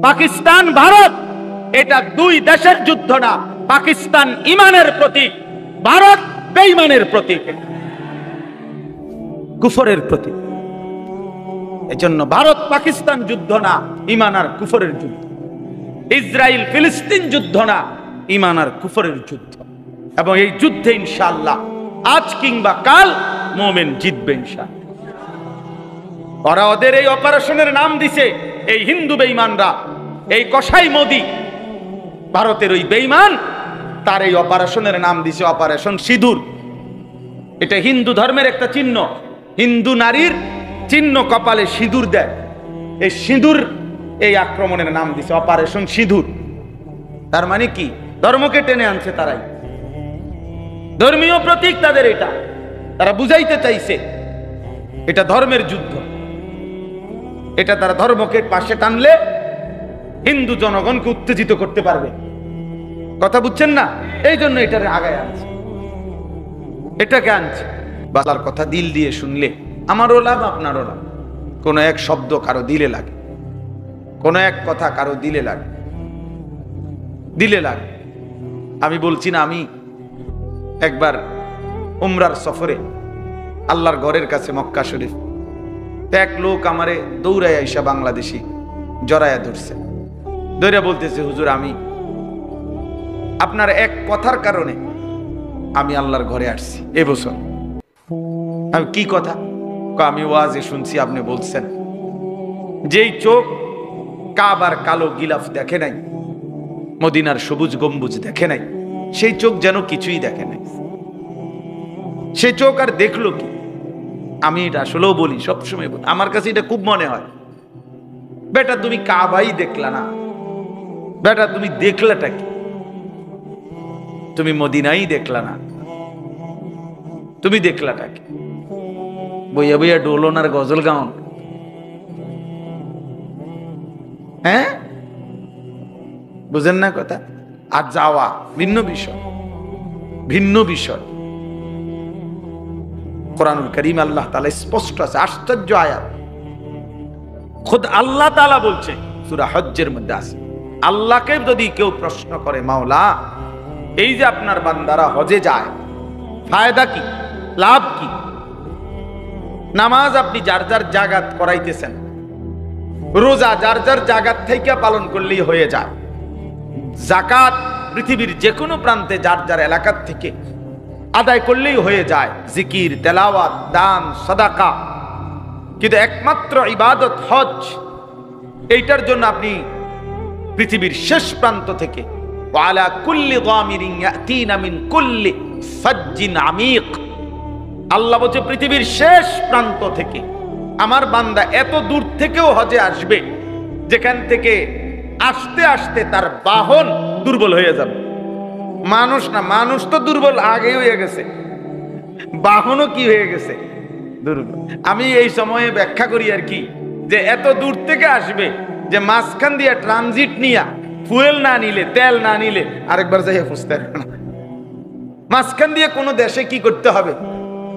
পাকিস্তান ভারত এটা দুই দেশের যুদ্ধ না, পাকিস্তান ঈমানের প্রতীক, ভারত বেঈমানের প্রতীক, কুফরের প্রতীক। এজন্য ভারত পাকিস্তান যুদ্ধ না, ঈমান আর কুফরের যুদ্ধ। ইসরায়েল ফিলিস্তিন যুদ্ধ না, ঈমান আর কুফরের যুদ্ধ। এবং এই যুদ্ধে ইনশাআল্লাহ আজ কিংবা কাল মুমিন জিতবে ইনশাআল্লাহ। ওরা ওদের এই অপারেশনের নাম দিছে, এই হিন্দু বেঈমানরা, এই কসাই মোদি ভারতের ওই বেঈমান, তার এই অপারেশনের নাম দিছে অপারেশন সিঁদুর। এটা হিন্দু ধর্মের একটা চিহ্ন, হিন্দু নারীর চিহ্ন, কপালে সিঁদুর দেয়। এই সিঁদুর, এই আক্রমণের নাম দিছে অপারেশন সিঁদুর। তার মানে কি? ধর্মকে টেনে আনছে তারাই, ধর্মীয় প্রতীক তাদের এটা। তারা বুঝাইতে চাইছে এটা ধর্মের যুদ্ধ। এটা তারা ধর্মকে পাশে টানলে হিন্দু জনগণকে উত্তেজিত করতে পারবে। কথা বুঝছেন না? এই জন্য এটারে আগায় আনছে, এটাকে আনছে। বালার কথা দিল দিয়ে শুনলে আমারও লাভ, আপনারও লাভ। কোন এক শব্দ কারো দিলে লাগে, কোন এক কথা কারো দিলে লাগে, দিলে লাগে। আমি বলছি না, আমি একবার উমরার সফরে আল্লাহর ঘরের কাছে মক্কা শরীফ, এক লোক আমারে দৌড়ায় আইসা বাংলাদেশি জড়ায়া ধরছে, ধরে বলতেছে, হুজুর আমি আপনার এক কথার কারণে আমি আল্লাহর ঘরে আসছি এবছর। আমি কি কথা? আমি ওয়াজে শুনছি আপনি বলছেন যেই চোখ কাবার কালো গিলাফ দেখে নাই, মদিনার সবুজ গম্বুজ দেখে নাই, সেই চোখ যেন কিছুই দেখে নাই। সেই চোখ আর দেখলো কি? আমি এটা আসলেও বলি, সবসময় বলি, আমার কাছে এটা খুব মনে হয়, বেটা তুমি কাবাই দেখলা না, বেটা তুমি দেখলাটা কি? তুমি মদিনাই দেখলা না, তুমি দেখলাটা কি? বইয়া বইয়া ডোলন আর গজল গাউন, হ্যাঁ? বুঝেন না কথা? আর যাওয়া ভিন্ন বিষয়, ভিন্ন বিষয়। কোরআনুল কারীম আল্লাহ তাআলা স্পষ্ট আছে, আশ্চর্য আয়াত। খুদ আল্লাহ তাআলা বলছে সূরা হজ্জের মধ্যে আছে, আল্লাহকে যদি কেউ প্রশ্ন করে, মাওলা এই যে আপনার বান্দারা হজে যায়, ফায়দা কি, লাভ কি? নামাজ আপনি যার যার জাগাত করাইতেছেন, রোজা যার যার জাগাত থেকে পালন করলেই হয়ে যায়, যাকাত পৃথিবীর যে কোনো প্রান্তে যার যার এলাকার থেকে আদায় করলেই হয়ে যায়, জিকির, তেলাওয়াত, দান, সাদাকা। কিন্তু একমাত্র ইবাদত হজ, এইটার জন্য আপনি পৃথিবীর শেষ প্রান্ত থেকে, ওয়ালা কুল্লি যামিরিন ইয়াতিনা মিন কুল্লি ফাজ্জিন আমিক, আল্লাহ বলছে পৃথিবীর শেষ প্রান্ত থেকে আমার বান্দা এত দূর থেকেও হজে আসবে, যেখান থেকে আসতে আসতে তার বাহন দুর্বল হয়ে যাবে। মানুষ না, মানুষ তো দুর্বল আগে হয়ে গেছে, বাহনও কি হয়ে গেছে, দুর্বল। আমি এই সময়ে ব্যাখ্যা করি আর কি, যে এত দূর থেকে আসবে যে মাঝখান দিয়ে ট্রানজিট নিয়া ফুয়েল না নিলে, তেল না নিলে আরেকবার যাইয়া ফুসতে হবে না। মাঝখান দিয়ে কোনো দেশে কি করতে হবে?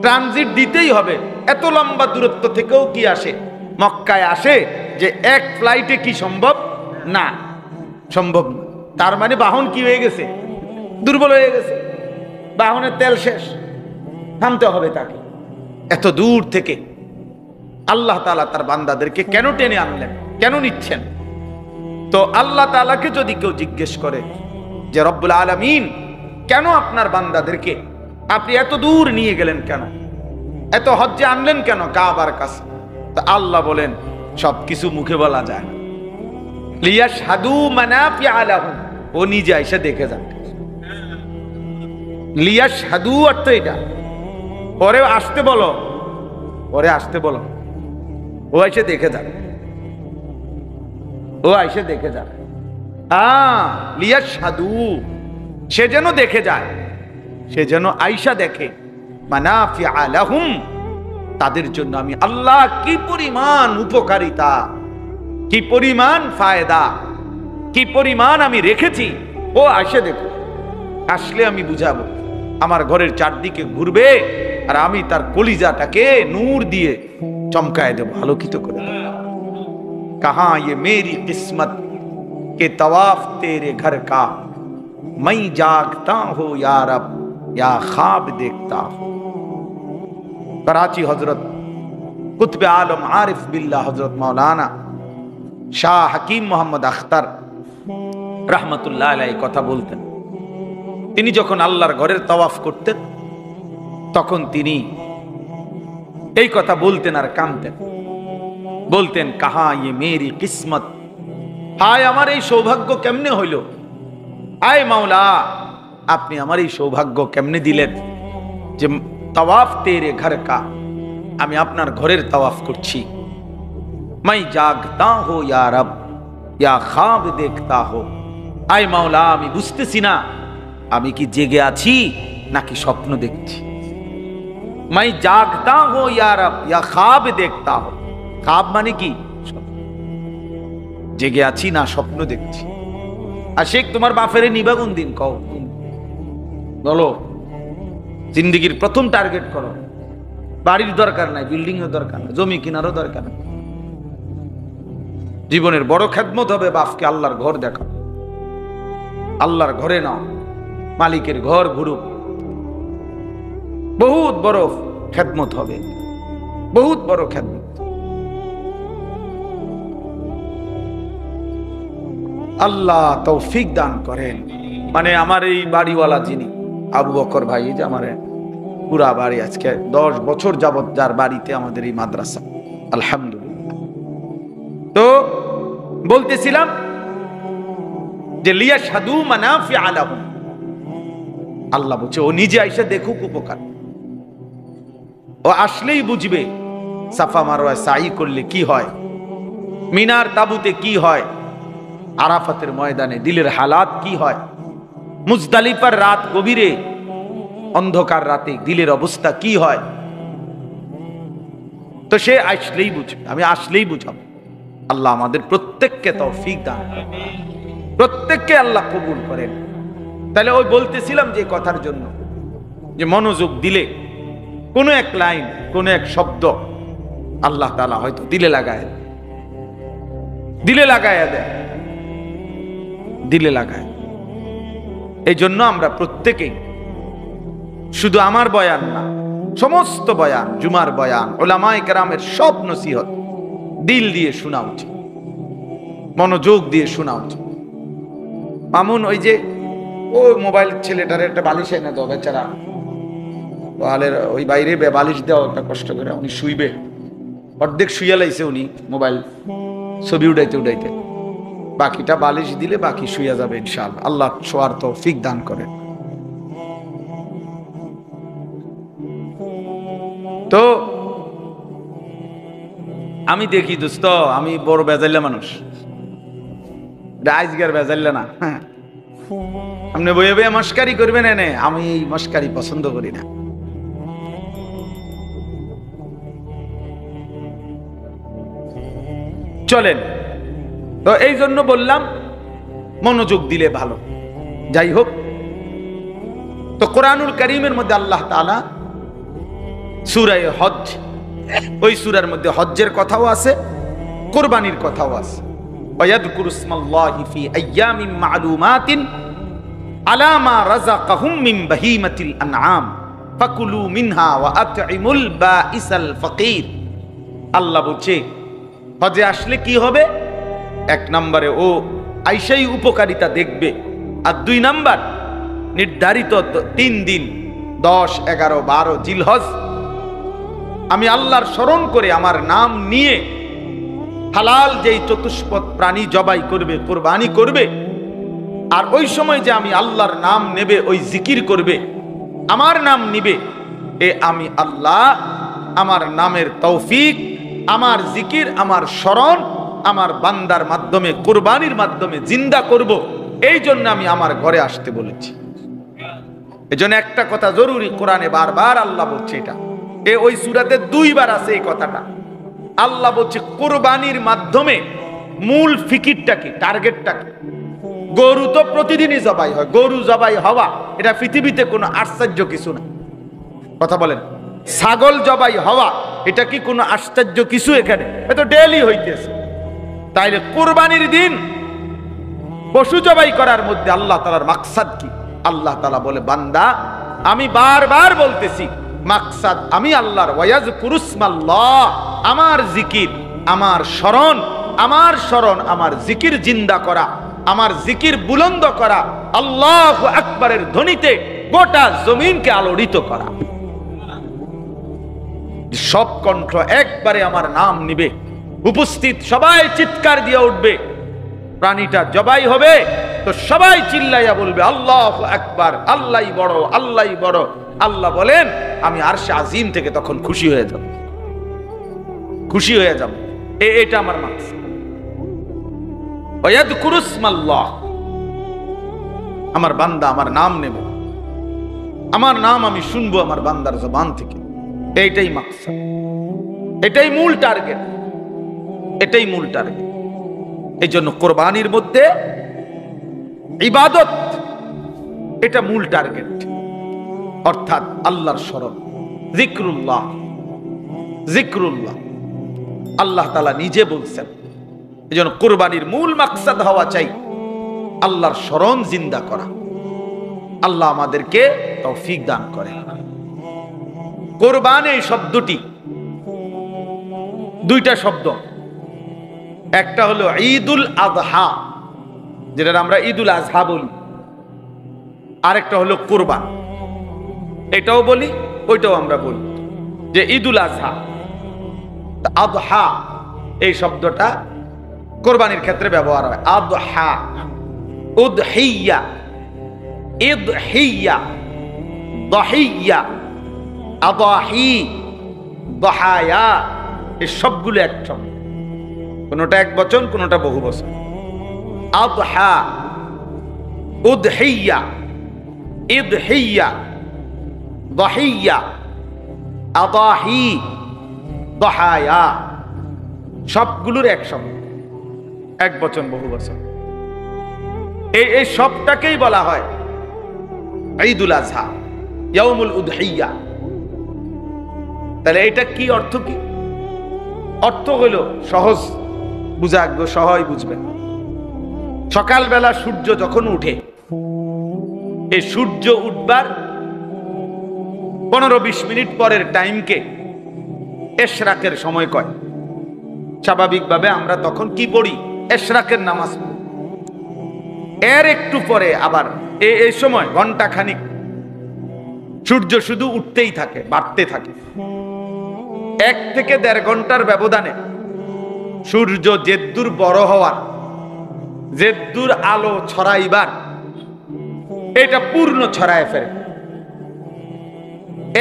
ট্রানজিট দিতেই হবে। এত লম্বা দূরত্ব থেকেও কি আসে, মক্কায় আসে, যে এক ফ্লাইটে কি সম্ভব না, সম্ভব না। তার মানে বাহন কি হয়ে গেছে, দুর্বল হয়ে গেছে, বাহনের তেল শেষ, থামতে হবে তাকে। এত দূর থেকে আল্লাহ তাআলা তার বান্দাদেরকে কেন টেনে আনলেন, কেন নিচ্ছেন? তো আল্লাহ তাআলাকে যদি কেউ জিজ্ঞেস করে যে রব্বুল আলামিন কেন আপনার বান্দাদেরকে আপনি এত দূর নিয়ে গেলেন, কেন এত হজ্জে আনলেন, কেন কাবার কাছে? তো আল্লাহ বলেন সবকিছু মুখে বলা যায় না, লিয়াশহাদু মানাফিআ লাহুম, ও নিজে আইসা দেখে যান। লিয়াশহাদু অর্থ এটা, পরে আসতে বলো, পরে আসতে বলো, ও এসে দেখে যান, ও এসে দেখে যান। লিয়াশহাদু, সে যেন দেখে যায়, সে যেন আইসা দেখে, মানাফিআ লাহুম, তাদের জন্য আমি আল্লাহ কি পরিমাণ উপকারিতা, কি পরিমাণ ফায়দা, কি পরিমাণ আমি রেখেছি, ও আসে দেখো। আসলে আমি বুঝাবো, আমার ঘরের চারদিকে ঘুরবে আর আমি তার কলিজাটাকে নূর দিয়ে চমকায় দেব, আলোকিত করে দেব। कहां ये मेरी किस्मत के तवाफ तेरे घर का, मैं जागता हो या रब या ख्वाब देखता हो। कराची हजरत कुतुब आलम आरिफ बिल्लाह हजरत मौलाना शाह हकीम मोहम्मद अख्तर रहमतुल्लाह अलैहि কথা বলতেন। তিনি যখন আল্লাহর ঘরের তাওয়াফ করতেন তখন তিনি এই কথা বলতেন আর কাঁদতেন, বলতেন কাহা ये मेरी किस्मत, হায় আমার এই সৌভাগ্য কেমনে হইল, আয় মাওলা আপনি আমার এই সৌভাগ্য কেমনে দিলেন যে তাওয়াফ তেরে ঘর কা, আমি আপনার ঘরের তাওয়াফ করছি। मैं जागता हो या रब या ख्वाब देखता हो, আয় মাওলা আমি বুঝতেছি না আমি কি জেগে আছি নাকি স্বপ্ন দেখছি। मैं जागता हो या रब या ख्वाब देखता हो, ख्वाब মানে কি, জেগে আছি না স্বপ্ন দেখছি। আর শেখ তোমার বাপেরে নিবা কোন দিন কও, বলো। জিন্দেগির প্রথম টার্গেট করো, বাড়ির দরকার নাই, বিল্ডিং এর দরকার নাই, জমি কিনারও দরকার নাই। জীবনের বড় খেদমত হবে বাপকে আল্লাহর ঘর দেখা, আল্লাহর ঘরে নাও, মালিকের ঘর ঘুরুক, বহুত বড় খেদমত হবে, বহুত বড় খেদমত। আল্লাহ তৌফিক দান করেন। মানে আমার এই বাড়িওয়ালা যিনি আবু বকর ভাই, যে আমার পুরা বাড়ি আজকে 10 বছর যাবত যার বাড়িতে আমাদের এই মাদ্রাসা, আলহামদুলিল্লাহ। তো বলতেছিলাম যে লিয়াশহাদু মানাফিআ লাহুম, আল্লাহ বলছে ও নিজে আইসা দেখুক উপকার, ও আসলেই বুঝবে সাফা মারওয়া সাই করলে কি হয়, মিনার তাবুতে কি হয়, আরাফাতের ময়দানে দিলের হালাত কি হয়, মুজদালিফার রাত গভীরে অন্ধকার রাতে দিলের অবস্থা কি হয়। তো সে আসলেই বুঝবে, আমি আসলেই বুঝাবো। আল্লাহ আমাদের প্রত্যেককে তৌফিক দান করেন, প্রত্যেককে আল্লাহ কবুল করেন। তাহলে ওই বলতেছিলাম যে কথার জন্য যে মনোযোগ দিলে কোনো এক লাইন, কোনো এক শব্দ আল্লাহ তাআলা হয়তো দিলে লাগায়, দিলে লাগায় দেয়, দিলে লাগায়। এই জন্য আমরা প্রত্যেকেই, শুধু আমার বয়ান না, সমস্ত বয়ান, জুমার বয়ান, উলামায়ে কেরামের সব নসিহত দিল দিয়ে শোনা উচিত, মনোযোগ দিয়ে শোনা উচিত। মামুন ওই যে ও মোবাইল ছেলেটার একটা বালিশ এনে দাও, বেচারা ওয়ালের ওই বাইরে বালিশ দেওয়া একটা কষ্ট করে, উনি শুইবে, অর্ধেক শুইয়া লাইছে উনি মোবাইল ছবি উঠাইতে উঠাইতে, বাকিটা বালিশ দিলে বাকি শুইয়া যাবে ইনশাআল্লাহ। আল্লাহ শোয়ার তৌফিক দান করেন। তো আমি দেখি দোস্ত, আমি বড় বেজাইলা মানুষ, আজকের বেজাইলা না, হ্যাঁ আপনি বইয়ে বইয়ে মস্কারি করবেন এনে, আমি এই মস্কারি পছন্দ করি না। চলেন, তো এই জন্য বললাম মনোযোগ দিলে ভালো। যাই হোক, তো কোরআনুল কারীমের মধ্যে আল্লাহ তাআলা সূরা হজ, ওই সূরার মধ্যে হজ্জের কথাও আছে, কুরবানির কথাও আছে। ওয়ায়াযকুরু ইসমাল্লাহি ফি আইয়ামিন মা'লুমাতিন আলা মা রাযাকাহুম মিন বাহিমাতিল আনআম ফাকুলু মিনহা ওয়া আত'ইমুল বাঈসাল ফাকির। আল্লাহ বলছে হজে আসলে কি হবে, 1 নম্বরে ও আইসাই উপকারিতা দেখবে, আর 2 নাম্বার নির্ধারিত 3 দিন 10, 11, 12 জিলহজ আমি আল্লাহর স্মরণ করে আমার নাম নিয়ে হালাল যেই চতুষ্পদ প্রাণী জবাই করবে, কুরবানি করবে, আর ওই সময় যে আমি আল্লাহর নাম নেবে, ওই জিকির করবে, আমার নাম নিবে, এ আমি আল্লাহ আমার নামের তৌফিক, আমার জিকির, আমার স্মরণ আমার বান্দার মাধ্যমে, কুরবানির মাধ্যমে জিন্দা করব। এই জন্য আমি আমার ঘরে আসতে বলেছি। এজন্য একটা কথা জরুরি, কোরআনে বারবার আল্লাহ বলছে, এটা ওই সূরাতে 2 বার আছে এই কথাটা। আল্লাহ বলছে কুরবানির মাধ্যমে মূল ফিকিরটা কি, টার্গেটটা কি। গরু তো প্রতিদিনই জবাই হয়, গরু জবাই হওয়া এটা পৃথিবীতে কোনো আশ্চর্য কিছু না, কথা বলেন। ছাগল জবাই হওয়া এটা কি কোনো আশ্চর্য কিছু, এখানে এটা ডেইলি হইতেছে। তাইলে কুরবানির দিন পশু জবাই করার মধ্যে আল্লাহ তাআলার মাকসাদ কি? আল্লাহ তাআলা বলে, বান্দা আমি বারবার বলতেছি মাকসাদ আমি আল্লাহর, ওয়ায়াজকুরুসমাল্লাহ, আমার জিকির, আমার স্মরণ, আমার জিকির জিন্দা করা, আমার জিকির বুলন্দ করা, আল্লাহু আকবারের ধ্বনিতে গোটা জমিনকে আলোড়িত করা। সব কণ্ঠ একবারে আমার নাম নিবে, উপস্থিত সবাই চিৎকার দিয়ে উঠবে। প্রাণীটা জবাই হবে তো সবাই চিল্লাইয়া বলবে আল্লাহু আকবার, আল্লাহই বড়, আল্লাহই বড়। আল্লাহ বলেন আমি আরশে আজিম থেকে তখন খুশি হয়ে যাব, খুশি হয়ে যাব। এটা আমার মাকসাদ। ওয়ায়াযকুরুসমাল্লাহ, আমার বান্দা আমার নাম নেবে, আমার নাম আমি শুনবো আমার বান্দার জবান থেকে। এইটাই মাকসাদ, এটাই মূল টার্গেট, এটাই মূল টার্গেট। এই জন্য কোরবানির মধ্যে ইবাদত এটা মূল টার্গেট, অর্থাৎ আল্লাহর স্মরণ, যিকরুল্লাহ, যিকরুল্লাহ। আল্লাহ তাআলা নিজে বলছেন এই জন্য কোরবানির মূল মাকসাদ হওয়া চাই আল্লাহর স্মরণ জিন্দা করা। আল্লাহ আমাদেরকে তৌফিক দান করে। কোরবান এই শব্দটি দুইটা শব্দ, একটা হলো ঈদুল আযহা, যেটা আমরা ঈদুল আযহা বলি, আরেকটা হলো কোরবান। এটাও বলি, ওইটাও আমরা বলি যে ঈদুল আযহা। আযহা এই শব্দটা কোরবানির ক্ষেত্রে ব্যবহার হয়। আযহা, উদহিয়া, ইদহিয়া, দহিয়া, আদাহি, দহায়া, এই সবগুলো এক শব্দ, কোনটা এক বচন, কোনটা বহু বচন। আযহা, উদহিয়া, ইদহিয়া, দহিয়া, আদাহি, দহায়া, সবগুলোর এক শব্দ, এক বচন বহু বচন। এই সবটাকেই বলা হয় ঈদুল আযহা, ইয়াউমুল উদহিয়া। তাহলে এটা কি অর্থ? কি অর্থ হইল সহজ বুঝাগ্য, সহজ বুঝবেন। সকালবেলা সূর্য যখন উঠে, এই সূর্য উঠবার 15-20 মিনিট পরের টাইমকে ইশরাকের সময় কয়। স্বাভাবিকভাবে আমরা তখন কি পড়ি? ইশরাকের নামাজ পড়ি। এর একটু পরে আবার এই সময় ঘন্টা খানিক সূর্য শুধু উঠতেই থাকে, বাড়তে থাকে। 1 থেকে 1.5 ঘন্টার ব্যবধানে সূর্য যেদ্দুর বড় হওয়ার, যেদ্দুর আলো ছড়াইবার, এটা পূর্ণ ছড়ায় ফেরে।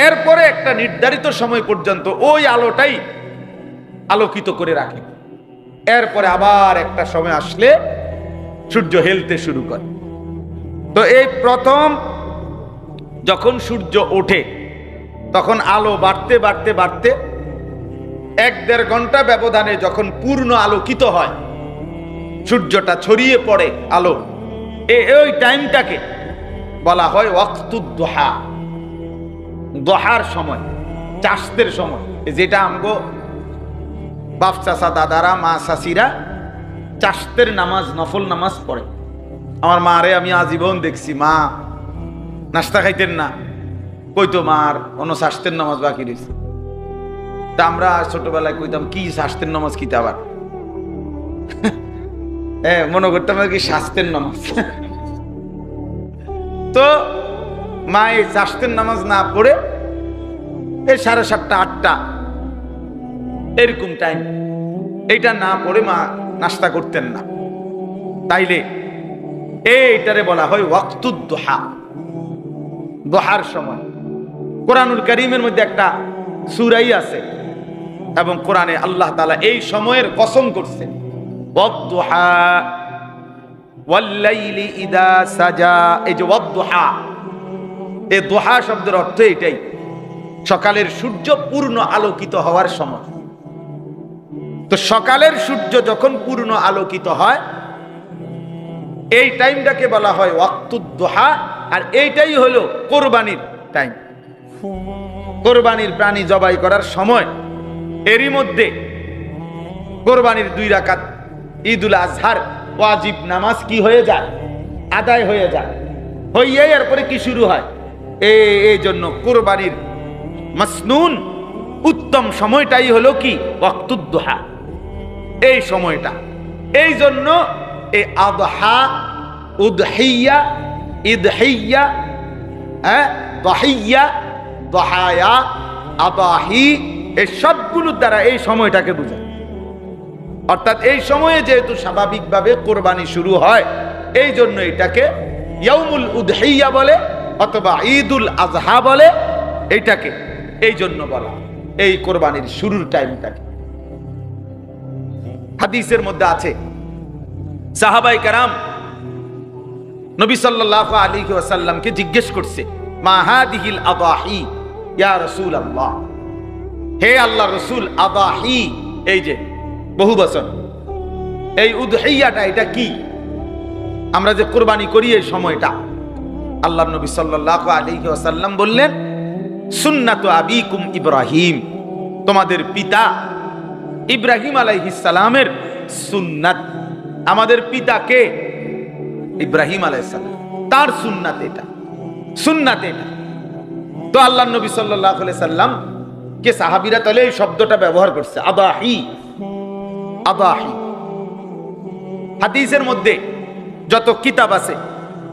এরপরে একটা নির্ধারিত সময় পর্যন্ত ওই আলোটাই আলোকিত করে রাখে। এরপরে আবার একটা সময় আসলে সূর্য হেলতে শুরু করে। তো এই প্রথম যখন সূর্য ওঠে তখন আলো বাড়তে বাড়তে বাড়তে 1-1.5 ঘন্টা ব্যবধানে যখন পূর্ণ আলোকিত হয়, সূর্যটা ছড়িয়ে পড়ে আলো, ওই টাইমটাকে বলা হয় ওয়াক্তুদ দুহা, দোহার সময়, চাষতের সময়। যেটা আমগো বাপ চাচা, দাদারা, মা চাচিরা চাষতের নামাজ, নফল নামাজ পড়ে। আমার মারে আমি আজীবন দেখছি, মা নাস্তা খাইতেন না, কইতো মার অন্য চাষতের নামাজ বাকি রয়েছে। তা আমরা ছোটবেলায় কইতাম কি শাস্তের নামাজ, কিতা আবার মনে করতাম আর কি শাস্তের নামাজ। তো মা এই শাস্তের নামাজ না পড়ে এই 7:30, 8টা এরকম টাইম, এইটা না পড়ে মা নাস্তা করতেন না। তাইলে এইটারে বলা হয় ওয়াক্তুদ দুহা, দোহার সময়। কোরআনুল কারীমের মধ্যে একটা সূরাই আছে এবং কোরআনে আল্লাহ তাআলা এই সময়ের কসম করছে, ওয়াদ-দুহা ওয়াল-লাইলি ইযা সাজা। এই যে ওয়াদ-দুহা, এই দুহা শব্দের অর্থ এটাই, সকালের সূর্য পূর্ণ আলোকিত হওয়ার সময়। তো সকালের সূর্য যখন পূর্ণ আলোকিত হয়, এই টাইমটাকে বলা হয় ওয়াক্তুদ দুহা। আর এইটাই হলো কোরবানির টাইম, কোরবানির প্রাণী জবাই করার সময়। এরই মধ্যে কোরবানির 2 রাকাত ঈদুল আজহার ওয়াজিব নামাজ কি হয়ে যায়, আদায় হয়ে যায়। হইয়াই এরপরে কি শুরু হয়, এই জন্য কুরবানির মাসনুন উত্তম সময়টাই হলো কি ওয়াক্তুদ দুহা, এই সময়টা। এই জন্য এই আদহা, উদহিয়া, ইদহিয়া, দহিয়া, দহায়া, আদাহি, এই সবগুলোর দ্বারা এই সময়টাকে বোঝায়। অর্থাৎ এই সময়ে যেহেতু স্বাভাবিকভাবে কোরবানি শুরু হয়, এই জন্য এটাকে ইয়াউমুল উদহিয়া বলে অথবা ঈদুল আজহা বলে। এইটাকে এই জন্য বলা এই কোরবানির শুরুর টাইমটাকে। হাদিসের মধ্যে আছে সাহাবায়ে কেরাম নবী সাল্লাল্লাহু আলাইহি ওয়াসাল্লামকে জিজ্ঞেস করছে, মা হাদিহিল আদাহি ইয়া রাসূলুল্লাহ, হে আল্লাহ রাসূল, আদাহি এই যে বহু বচন, এই উদহিয়াটা এটা কি? আমরা যে কুরবানি করি এই সময়টা। আল্লাহর নবী সাল্লাল্লাহু আলাইহি ওয়াসাল্লাম বললেন, সুন্নাতু আবিকুম ইব্রাহিম, তোমাদের পিতা ইব্রাহিম আলাইহিস সালামের সুন্নাত। আমাদের পিতা কে? ইব্রাহিম আলাইহিস সালাম, তার সুন্নাত এটা, সুন্নাত এটা। তো আল্লাহর নবী সাল্লাল্লাহু আলাইহি সাল্লাম কে সাহাবীরা তাহলে এই শব্দটা ব্যবহার করছে, আদাহি, আদাহি। হাদিসের মধ্যে যত কিতাব আছে,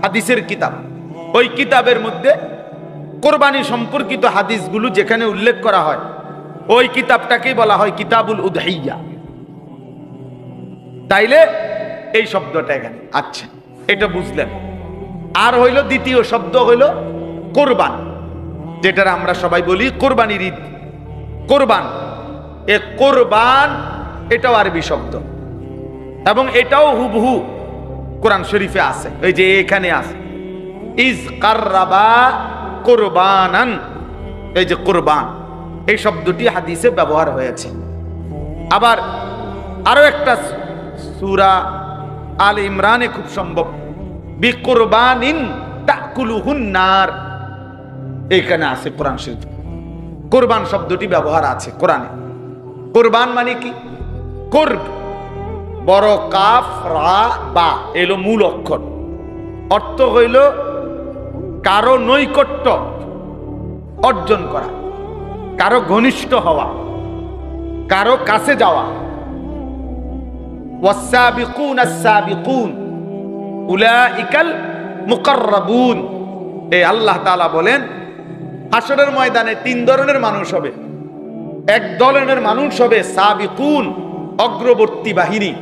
হাদিসের কিতাব, ওই কিতাবের মধ্যে কোরবানি সম্পর্কিত হাদিসগুলো যেখানে উল্লেখ করা হয়, ওই কিতাবটাকেই বলা হয় কিতাবুল উদহিয়া। তাইলে এই শব্দটা এখানে। আচ্ছা, এটা বুঝলেন। আর হইল দ্বিতীয় শব্দ হইল কোরবান, যেটা আমরা সবাই বলি কোরবানির ঈদ। কোরবান, এ কোরবান এটাও আরবি শব্দ এবং এটাও হুবহু কোরআন শরীফে আছে। এই যে এখানে আছে, ইজ কাররাবা কোরবানান, এই যে কোরবান, এই শব্দটি হাদিসে ব্যবহার হয়েছে। আবার আরো একটা সূরা আল ইমরানে খুব সম্ভব, বিকুরবানিন তাকুলুহুন নার, এখানে আছে কোরআন শরীফ কোরবান শব্দটি ব্যবহার আছে কোরআনে। কোরবান মানে কি? কুরব, বড় কাফ রা বা এলো মূল অক্ষর। অর্থ হইল কারো নৈকট্য অর্জন করা, কারো ঘনিষ্ঠ হওয়া, কারো কাছে যাওয়া। ওয়াসাবিকুন আস-সাবিকুন উলাইকাল মুকাররাবুন। এই আল্লাহ তাআলা বলেন, হাশরের ময়দানে তিন ধরনের মানুষ হবে। এক ধরনের মানুষ হবে সাবিকুন, অগ্রবর্তী বাহিনী,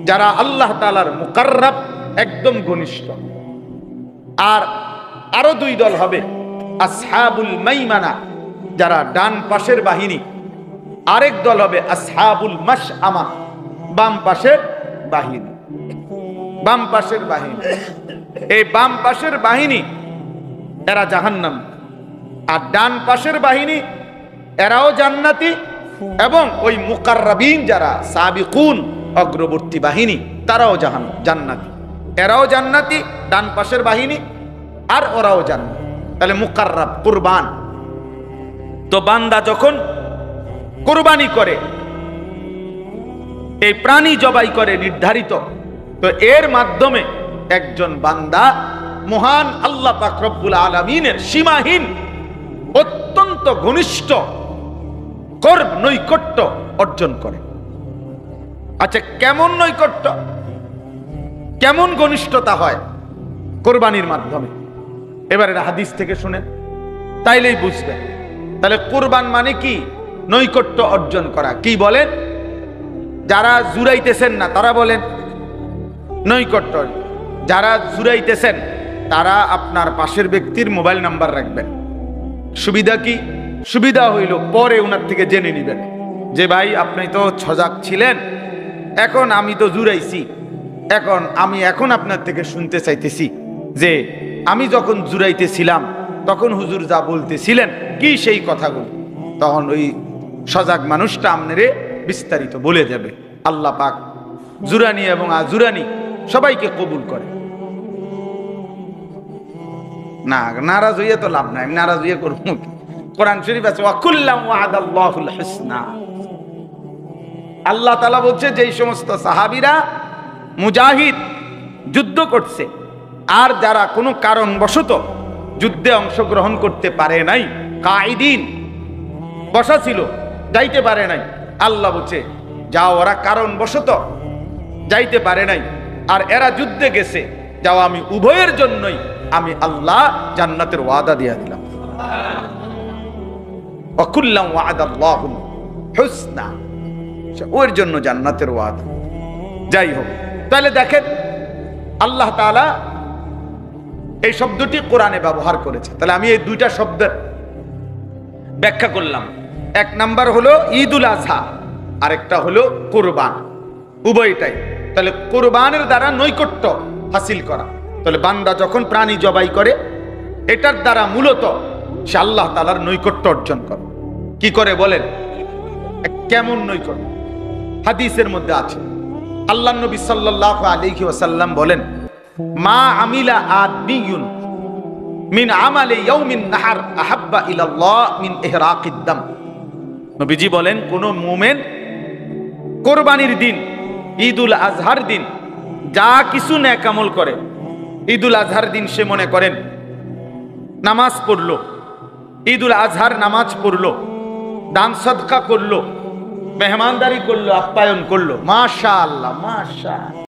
যারা আল্লাহ তাআলার মুকাররাব, একদম ঘনিষ্ঠ। আর আরো দুই দল হবে আসহাবুল মাইমানা, যারা ডান পাশের বাহিনী। আরেক দল হবে আসহাবুল মাশআমা, বাম পাশের বাহিনী। বাম পাশের বাহিনী, এই বাম পাশের বাহিনী এরা জাহান্নামী, আর ডান পাশের বাহিনী এরাও জান্নাতি। এবং ওই মুকাররাবিন যারা সাবিকুন, অগ্রবর্তী বাহিনী, তারাও জান্নাতি। এরাও জান্নাতি, ডান পাশের বাহিনী, আর ওরাও জান্নাতি। তাহলে মুকাররাব, কুরবান। তো বান্দা যখন কুরবানি করে, এই প্রাণী জবাই করে নির্ধারিত, তো এর মাধ্যমে একজন বান্দা মহান আল্লাহ পাক রব্বুল আলামিনের সীমাহীন অত্যন্ত ঘনিষ্ঠ করব নৈকট্য অর্জন করে। আচ্ছা, কেমন নৈকট্য, কেমন ঘনিষ্ঠতা হয় কোরবানির মাধ্যমে? এবারে হাদিস থেকে শুনেন, তাইলেই বুঝবেন। তাহলে কোরবান মানে কি? নৈকট্য অর্জন করা। কি বলেন? যারা জুরাইতেছেন না তারা বলেন নৈকট্য। যারা জুরাইতেছেন তারা আপনার পাশের ব্যক্তির মোবাইল নাম্বার রাখবেন। সুবিধা কি? সুবিধা হইল পরে ওনার থেকে জেনে নিবেন যে ভাই আপনি তো সজাগ ছিলেন, এখন আমি তো জুরাইছি, আমি এখন আপনার থেকে শুনতে চাইতেছি যে আমি যখন জুরাইতেছিলাম তখন হুজুর যা বলতেছিলেন কি সেই কথাগুলো। তখন ওই সজাগ মানুষটা আপনারে বিস্তারিত বলে যাবে। আল্লাহ পাক জুরানি এবং আজুরানি সবাইকে কবুল করে। না, নারাজ হইয়া তো লাভ নাই। নারাজ হইয়া করব কি? কোরআন শরীফ আছে ওয়াকুল্লাম ওয়াদাল্লাহুল হুসনা। আল্লাহ তাআলা বলছে যেই সমস্ত সাহাবীরা মুজাহিদ যুদ্ধ করছে আর যারা কোনো কারণবশত যুদ্ধে অংশগ্রহণ করতে পারে নাই, কাঈদিন বসা ছিল, যাইতে পারে নাই, আল্লাহ বলছে যাও, ওরা কারণবশত যাইতে পারে নাই আর এরা যুদ্ধে গেছে, যাও, আমি উভয়ের জন্যই আমি আল্লাহ জান্নাতের ওয়াদা দিয়া দিলাম। ওয়াকুল্লাম ওয়াদাল্লাহুল হুসনা, ওর জন্য জান্নাতের ওয়াদা। যাই হোক, তাহলে দেখেন আল্লাহ তাআলা এই শব্দটি কোরআনে ব্যবহার করেছে। তাহলে আমি এই দুইটা শব্দের ব্যাখ্যা করলাম। এক নাম্বার হলো ঈদুল আজহা, আরেকটা হলো কুরবান, উভয়টাই। তাহলে কুরবানের দ্বারা নৈকট্য হাসিল করা, তাহলে বান্দা যখন প্রাণী জবাই করে এটার দ্বারা মূলত সে আল্লাহ তাআলার নৈকট্য অর্জন করে। কি করে বলেন? কেমন নৈকট্য? হাদিসের মধ্যে আছে, আল্লাহ নবী সাল্লাল্লাহু আলাইহি ওয়াসাল্লাম বলেন, মা আমিলা আদমিয়ুন মিন আমালি ইয়াউমিন নাহার আহাব্বা ইলাল্লাহ মিন ইহরাকিদ দাম। নবীজি বলেন, কোন মুমিন কুরবানির দিন, ঈদুল আজহার দিন যা কিছু নেক আমল করে, ঈদুল আজহার দিন সে মনে করেন নামাজ পড়লো, ঈদুল আজহার নামাজ পড়লো, দান সদকা করলো, মেহমানদারি করলো, আপ্যায়ন করলো, মাশাআল্লাহ মাশাআল্লাহ,